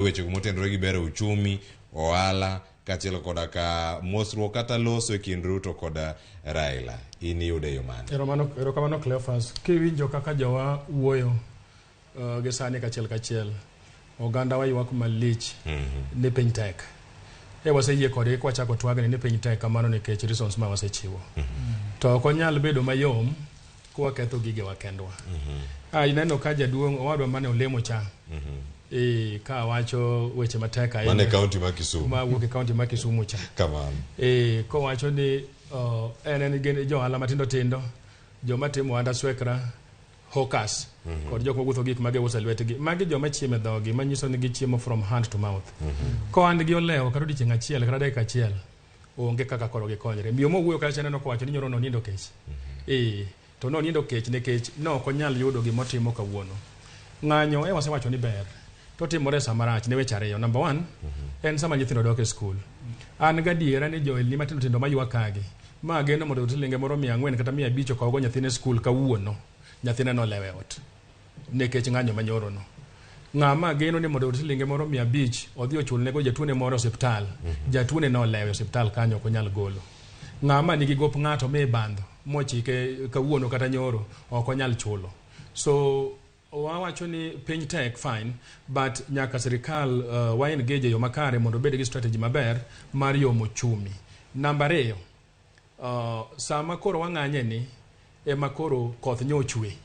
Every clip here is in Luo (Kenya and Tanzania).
weche motenore gi bero uchumi, ohala, kachielo koda ka mosruok kata loso e kind Ruto koda Raila. In yude yo mane? Erokamano Cleophas, kiwinjo kaka jowa wuoyo gi sani kachiel, oganda wa ywak malich ni piny tek. Waseyie kodgi kwachako twagni ni piny tek kamano nikech reasons ma wasechiwo. To ok onyal bedo mayom kwa ketho gige wa kendwa. Ineno ka jaduong' owadwa mane olemo cha. Ka wacho weche matek ahinya. Mane county ma Kisumu. Ma wuok e county ma Kisumu cha. Kamano. Ko wacho ni en gen johala matindo, joma timo andaswekra, hawkers, kod jok mawuotho gik mage uso lwetgi. Magi joma chiemo e dhogi, manyiso ni gichiemo from hand to mouth. Ko an gi olewo kata odiochieng' achiel kata dakika achiel, onge kaka koro gikonyre. Miyo mowuoyo kacha neno ko wacho ni nyoro nonindo kech. To nonindo kech nikech ok onyal yudo gimotimo kawuono. Ng'anyo wasewacho ni ber. To timore sama rach ne weche ariyo. Number 1, en sama nyithindo dok e skul. An gadiera ni joelni matindo maywa kagi. Ma geno mondo otilinge moro 400 kata 500 okawgo nyathine skul kawuono. Nyathine no lewe ot. Nekech ng'anyo manyoro no. Ng'ama geno ni mondo otilinge moro 500 odhi ochulnego jatuone moro osiptal. Jatuone no lewe osiptal kanyo ok onyal golo. Ng'ama nigi gop ng'ato me bando mochike kawuono kata nyoro ok onyal chulo. So wawacho ni piny tek fine, but nyaka sirikal wa engage yo makare mondo bed gi strategy maber mar yomo chumi. Number 2, sama koro wang'anye ni makoro koth nyochwe.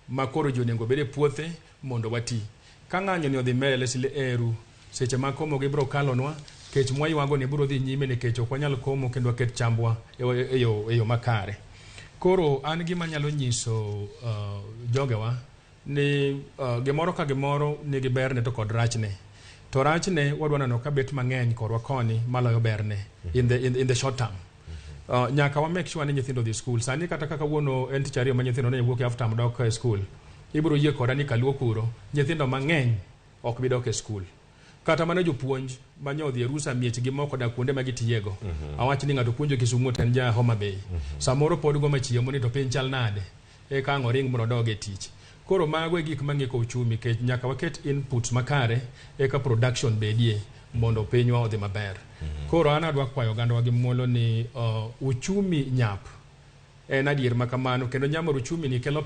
Makoro jonengo bede puothe mondo wati. Ka ng'anyo ni odhi mbele sile eru, seche ma komo gi bro kalonwa, kech mwaywago ni bro dhi nyime ne kech ok wanyal komo kendo ket chambwa e yo makare. Koro an gima nyalo nyiso jogewa ni gimoro ka gimoro nigi berne to kod rachne. To rachne wadwa neno ka bet mang'eny korwa koni maloyo berne in the short term. Nyaka wa make sure ni nyithindo dhi school. Sani kata kaka wuono en tich ariyo ma nyithindo ne wuok after dok e school. Ibro yie koda ni kaluo kuro nyithindo mang'eny ok bi dok e school. Kata mana jopuonj manyodhi e rusa miech gi moko da kuonde ma gitiyego. Awach ni ng'ato puonjo Kisumu ten ja Homa Bay. Samoro pod go machiemo ni to piny chal nade. Ka ngoring mondo dog e tich. Koro mago e gik mang'iko uchumi kech nyaka waket inputs makare ka production bedie mondo pinywa odhi maber. Koro an adwa kwayo oganda gi muolo ni uchumi nyap en adier makamano kendo nyamor uchumi ni kelo